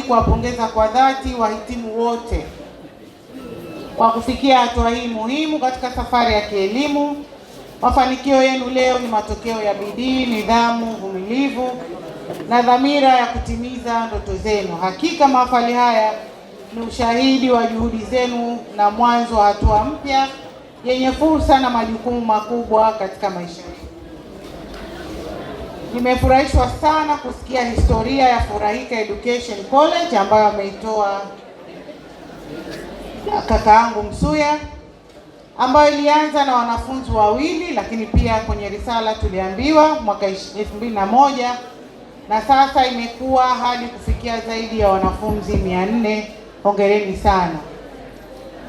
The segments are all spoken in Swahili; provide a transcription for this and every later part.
kuwapongeza kwa dhati wahitimu wote kwa kufikia hatua hii muhimu katika safari ya kielimu. Mafanikio yenu leo ni matokeo ya bidii, nidhamu, uvumilivu na dhamira ya kutimiza ndoto zenu. Hakika mahafali haya ni ushahidi wa juhudi zenu na mwanzo wa hatua mpya yenye fursa na majukumu makubwa katika maisha yenu. Nimefurahishwa sana kusikia historia ya Furahika Education College ambayo ameitoa kakaangu Msuya, ambayo ilianza na wanafunzi wawili, lakini pia kwenye risala tuliambiwa mwaka 2001 na sasa imekuwa hadi kufikia zaidi ya wanafunzi 400. Hongereni sana.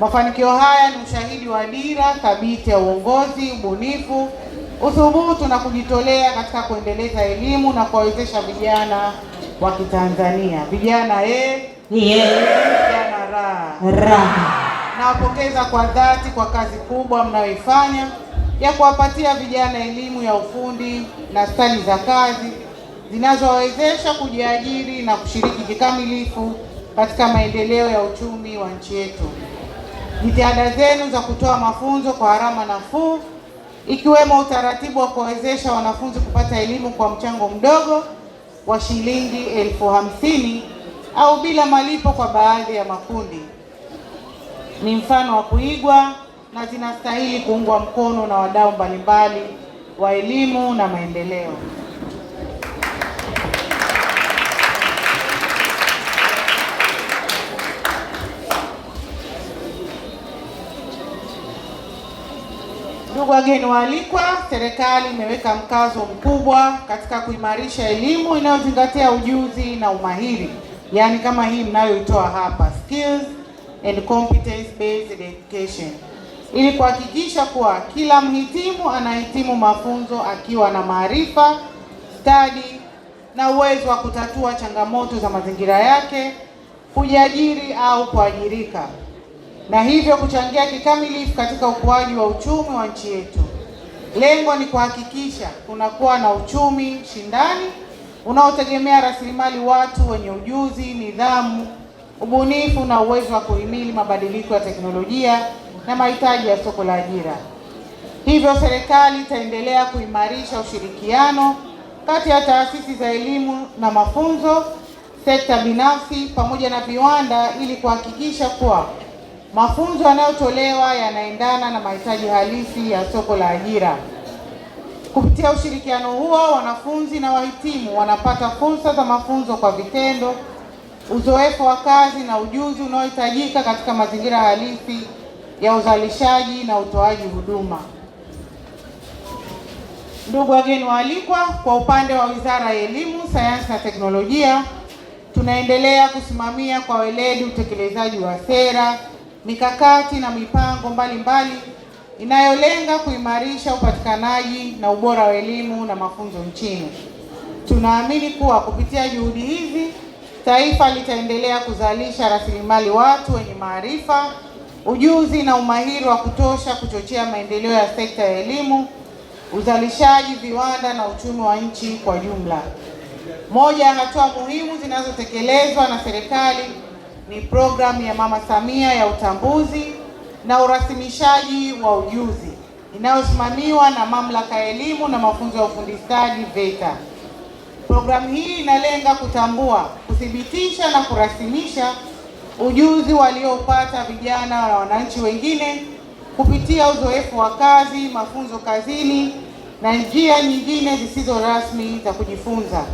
Mafanikio haya ni ushahidi wa dira thabiti ya uongozi, ubunifu, uthubutu na kujitolea katika kuendeleza elimu na kuwawezesha vijana wa Kitanzania. Vijana vijana raha. Nawapongeza kwa dhati kwa kazi kubwa mnayoifanya ya kuwapatia vijana elimu ya ufundi na stadi za kazi zinazowawezesha kujiajiri na kushiriki kikamilifu katika maendeleo ya uchumi wa nchi yetu. Jitihada zenu za kutoa mafunzo kwa gharama nafuu, ikiwemo utaratibu wa kuwawezesha wanafunzi kupata elimu kwa mchango mdogo wa shilingi 50,000 au bila malipo kwa baadhi ya makundi, ni mfano wa kuigwa na zinastahili kuungwa mkono na wadau mbalimbali wa elimu na maendeleo. Ndugu wageni waalikwa, serikali imeweka mkazo mkubwa katika kuimarisha elimu inayozingatia ujuzi na umahiri, yaani kama hii mnayoitoa hapa, skills and competence based education, ili kuhakikisha kuwa kila mhitimu anahitimu mafunzo akiwa na maarifa, stadi na uwezo wa kutatua changamoto za mazingira yake, kujiajiri au kuajirika, na hivyo kuchangia kikamilifu katika ukuaji wa uchumi wa nchi yetu. Lengo ni kuhakikisha kunakuwa na uchumi shindani unaotegemea rasilimali watu wenye ujuzi, nidhamu, ubunifu na uwezo wa kuhimili mabadiliko ya teknolojia na mahitaji ya soko la ajira. Hivyo serikali itaendelea kuimarisha ushirikiano kati ya taasisi za elimu na mafunzo, sekta binafsi pamoja na viwanda, ili kuhakikisha kuwa mafunzo yanayotolewa yanaendana na mahitaji halisi ya soko la ajira. Kupitia ushirikiano huo, wanafunzi na wahitimu wanapata fursa za mafunzo kwa vitendo, uzoefu wa kazi na ujuzi unaohitajika katika mazingira halisi ya uzalishaji na utoaji huduma. Ndugu wageni waalikwa, kwa upande wa Wizara ya Elimu, Sayansi na Teknolojia, tunaendelea kusimamia kwa weledi utekelezaji wa sera, mikakati na mipango mbalimbali inayolenga kuimarisha upatikanaji na ubora wa elimu na mafunzo nchini. Tunaamini kuwa kupitia juhudi hizi, taifa litaendelea kuzalisha rasilimali watu wenye maarifa, ujuzi na umahiri wa kutosha kuchochea maendeleo ya sekta ya elimu, uzalishaji, viwanda na uchumi wa nchi kwa jumla. Moja ya hatua muhimu zinazotekelezwa na serikali ni programu ya Mama Samia ya utambuzi na urasimishaji wa ujuzi inayosimamiwa na Mamlaka ya Elimu na Mafunzo ya Ufundi Stadi VETA. Programu hii inalenga kutambua, kuthibitisha na kurasimisha ujuzi waliopata vijana na wananchi wengine kupitia uzoefu wa kazi, mafunzo kazini na njia nyingine zisizo rasmi za kujifunza,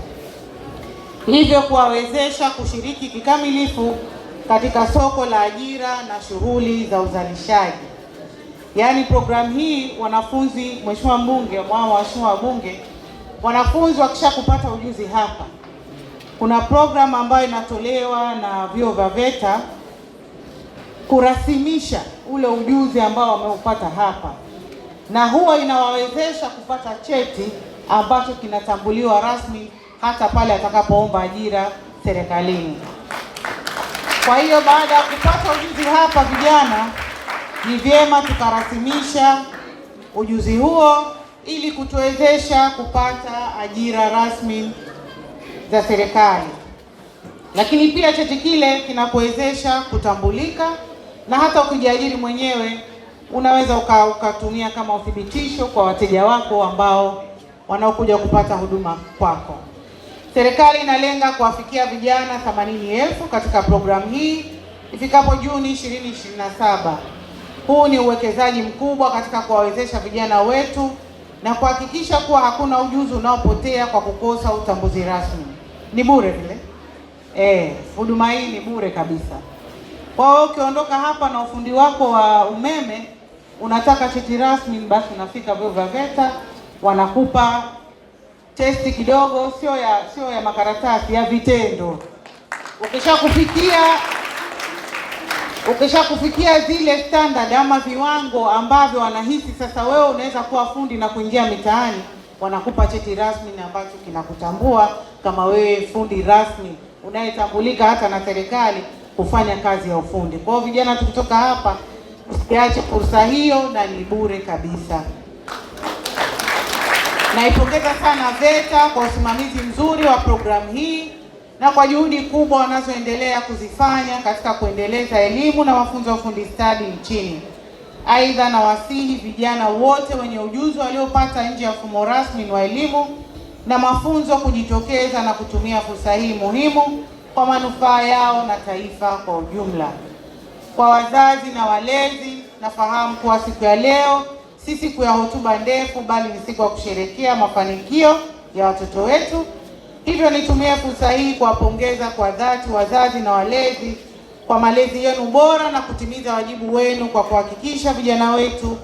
hivyo kuwawezesha kushiriki kikamilifu katika soko la ajira na shughuli za uzalishaji. Yaani programu hii wanafunzi, Mheshimiwa Mbunge, waheshimiwa wabunge, wanafunzi wakisha kupata ujuzi hapa, kuna programu ambayo inatolewa na vyuo vya VETA kurasimisha ule ujuzi ambao wameupata hapa, na huwa inawawezesha kupata cheti ambacho kinatambuliwa rasmi hata pale atakapoomba ajira serikalini. Kwa hiyo baada ya kupata ujuzi hapa vijana, ni vyema tukarasimisha ujuzi huo ili kutuwezesha kupata ajira rasmi za serikali. Lakini pia cheti kile kinakuwezesha kutambulika, na hata ukijiajiri mwenyewe unaweza ukatumia kama uthibitisho kwa wateja wako ambao wanaokuja kupata huduma kwako. Serikali inalenga kuwafikia vijana 80,000 katika programu hii ifikapo Juni 2027. Huu ni uwekezaji mkubwa katika kuwawezesha vijana wetu na kuhakikisha kuwa hakuna ujuzi unaopotea kwa kukosa utambuzi rasmi. Ni bure vile. Huduma hii ni bure kabisa. Kwa hiyo ukiondoka hapa na ufundi wako wa umeme, unataka cheti rasmi, basi unafika vyuo vya VETA, wanakupa testi kidogo, sio ya makaratasi, ya vitendo. Ukishakufikia zile standard ama viwango ambavyo wanahisi sasa wewe unaweza kuwa fundi na kuingia mitaani, wanakupa cheti rasmi na ambacho kinakutambua kama wewe fundi rasmi unayetambulika hata na serikali kufanya kazi ya ufundi. Kwa hiyo vijana, tukitoka hapa usiache fursa hiyo, na ni bure kabisa. Naipongeza sana VETA kwa usimamizi mzuri wa programu hii na kwa juhudi kubwa wanazoendelea kuzifanya katika kuendeleza elimu na mafunzo ya ufundi stadi nchini. Aidha, nawasihi vijana wote wenye ujuzi waliopata nje ya mfumo rasmi wa elimu na mafunzo kujitokeza na kutumia fursa hii muhimu kwa manufaa yao na taifa kwa ujumla. Kwa wazazi na walezi, nafahamu kuwa siku ya leo si siku ya hotuba ndefu, bali ni siku ya kusherehekea mafanikio ya watoto wetu. Hivyo nitumie fursa hii kuwapongeza kwa dhati wazazi na walezi kwa malezi yenu bora na kutimiza wajibu wenu kwa kuhakikisha vijana wetu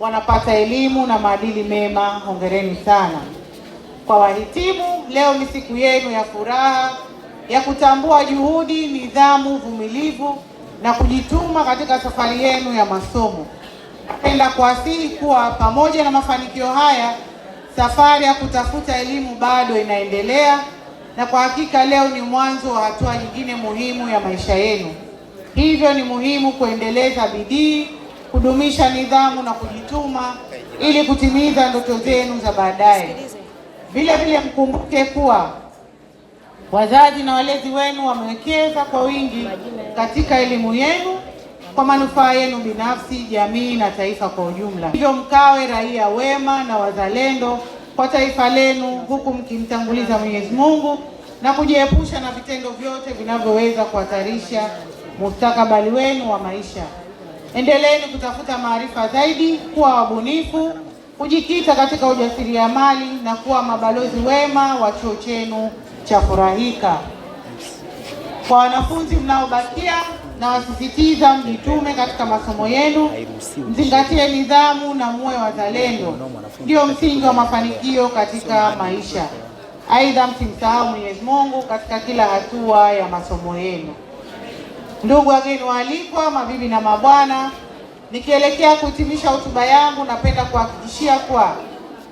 wanapata elimu na maadili mema. Hongereni sana. Kwa wahitimu, leo ni siku yenu ya furaha ya kutambua juhudi, nidhamu, uvumilivu na kujituma katika safari yenu ya masomo. Napenda kuasihi kuwa pamoja na mafanikio haya, safari ya kutafuta elimu bado inaendelea, na kwa hakika leo ni mwanzo wa hatua nyingine muhimu ya maisha yenu. Hivyo ni muhimu kuendeleza bidii, kudumisha nidhamu na kujituma ili kutimiza ndoto zenu za baadaye. Vile vile mkumbuke kuwa wazazi na walezi wenu wamewekeza kwa wingi katika elimu yenu kwa manufaa yenu binafsi, jamii na taifa kwa ujumla. Hivyo mkawe raia wema na wazalendo kwa taifa lenu, huku mkimtanguliza Mwenyezi Mungu na kujiepusha na vitendo vyote vinavyoweza kuhatarisha mustakabali wenu wa maisha. Endeleeni kutafuta maarifa zaidi, kuwa wabunifu, kujikita katika ujasiriamali na kuwa mabalozi wema wa chuo chenu cha Furahika. Kwa wanafunzi mnaobakia, na wasisitiza mjitume katika masomo yenu, mzingatie nidhamu na muwe wazalendo. Ndio msingi wa mafanikio katika maisha. Aidha, msimsahau Mwenyezi Mungu katika kila hatua ya masomo yenu. Ndugu wageni waalikwa, mabibi na mabwana, nikielekea kuhitimisha hotuba yangu, napenda kuhakikishia kuwa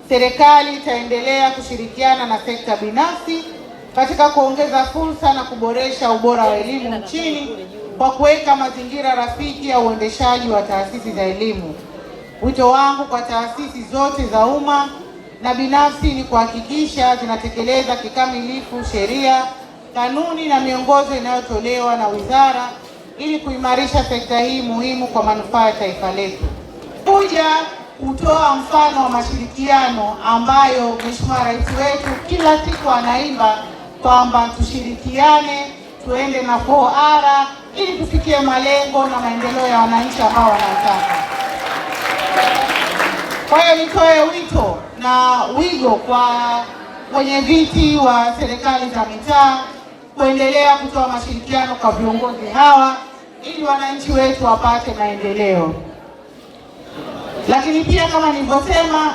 serikali itaendelea kushirikiana na sekta binafsi katika kuongeza fursa na kuboresha ubora wa elimu nchini kwa kuweka mazingira rafiki ya uendeshaji wa taasisi za elimu. Wito wangu kwa taasisi zote za umma na binafsi ni kuhakikisha zinatekeleza kikamilifu sheria, kanuni na miongozo inayotolewa na wizara ili kuimarisha sekta hii muhimu kwa manufaa ya taifa letu. Kuja kutoa mfano wa mashirikiano ambayo Mheshimiwa Rais wetu kila siku anaimba kwamba tushirikiane, tuende na 4R ili tufikie malengo na maendeleo ya wananchi ambao wanataka. Kwa hiyo nitoe wito na wigo kwa wenyeviti wa serikali za mitaa kuendelea kutoa mashirikiano kwa viongozi hawa ili wananchi wetu wapate maendeleo. Lakini pia kama nilivyosema,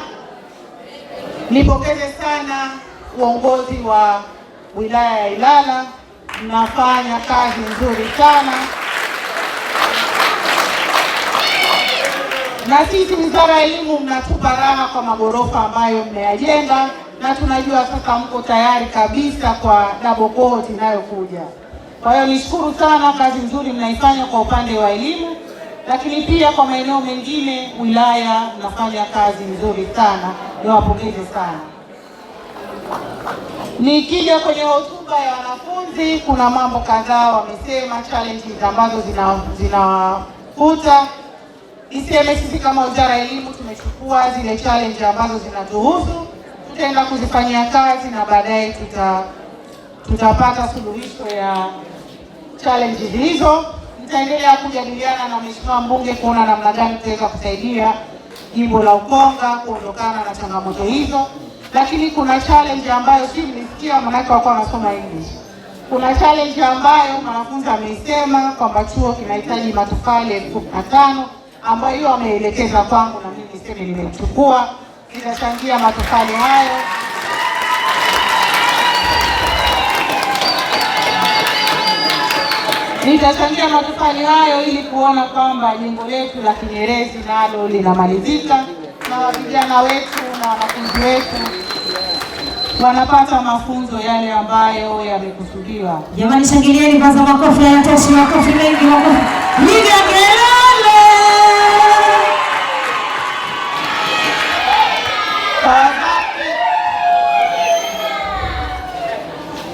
nipongeze sana uongozi wa wilaya ya Ilala, mnafanya kazi nzuri sana. Na sisi Wizara ya Elimu mnatupa raha kwa magorofa ambayo mmeyajenga, na tunajua sasa mko tayari kabisa kwa double cohort inayokuja. Kwa hiyo nishukuru sana, kazi nzuri mnaifanya kwa upande wa elimu, lakini pia kwa maeneo mengine wilaya mnafanya kazi nzuri sana. Niwapongeze sana. Nikija kwenye hotuba ya wanafunzi, kuna mambo kadhaa wamesema, challenges ambazo zinawakuta. Niseme sisi kama Wizara ya Elimu tumechukua zile challenge ambazo zinatuhusu, tutaenda kuzifanyia kazi na baadaye tutapata suluhisho ya challenges hizo. Nitaendelea kujadiliana na Mheshimiwa Mbunge kuona namna gani tutaweza kusaidia jimbo la Ukonga kuondokana na changamoto hizo. Lakini kuna challenge ambayo si mlisikia, maana walikuwa wanasoma English. Kuna challenge ambayo mwanafunzi amesema kwamba chuo kinahitaji matofali 15,000 ambayo hiyo ameelekeza kwangu na mimi niseme nimechukua, nitachangia matofali hayo. Nitachangia matofali hayo ili kuona kwamba jengo letu la Kinyerezi nalo linamalizika na vijana wetu na wanafunzi wetu wanapata mafunzo yale ambayo yamekusudiwa. Jamani, shangilieni kwanza, makofi yanatosha, makofi mengi, makofi. Piga kelele.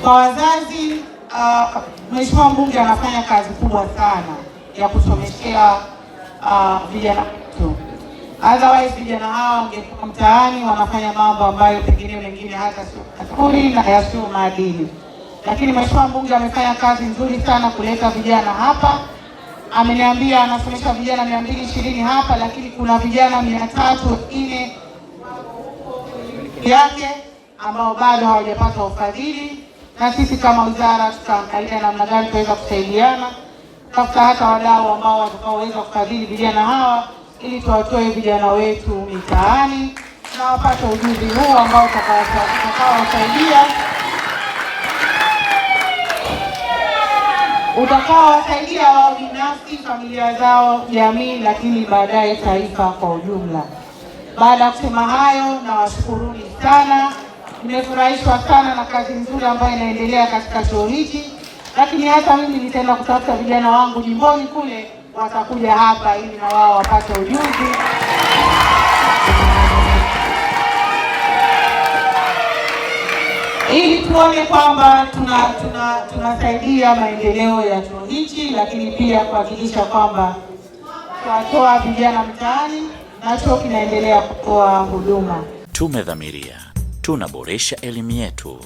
Kwa wazazi, Mheshimiwa Mbunge anafanya kazi kubwa sana ya kusomeshea vijana wetu. Otherwise vijana hawa wangekuwa mtaani wanafanya mambo ambayo pengine mengine hata sio mazuri na yasio maadili. Lakini Mheshimiwa Mbunge amefanya kazi nzuri sana kuleta vijana hapa. Ameniambia anasomesha vijana 220 hapa, lakini kuna vijana 300 yake ambao bado hawajapata ufadhili, na sisi kama wizara tutaangalia namna gani tunaweza kusaidiana, tafuta hata wadau ambao watakaoweza kufadhili vijana hawa ili tuwatoe vijana wetu mitaani na wapate ujuzi huu ambao utakaowasaidia wao binafsi, familia zao, jamii, lakini baadaye taifa kwa ujumla. Baada ya kusema hayo, nawashukuruni sana. Nimefurahishwa sana na kazi nzuri ambayo inaendelea katika chuo hiki, lakini hata mimi nitaenda kutafuta vijana wangu jimboni kule, watakuja hapa ili na wao wapate ujuzi ili tuone kwamba tunasaidia maendeleo ya chuo hichi, lakini pia kuhakikisha kwamba tunatoa vijana mtaani na chuo kinaendelea kutoa huduma. Tumedhamiria tunaboresha elimu yetu.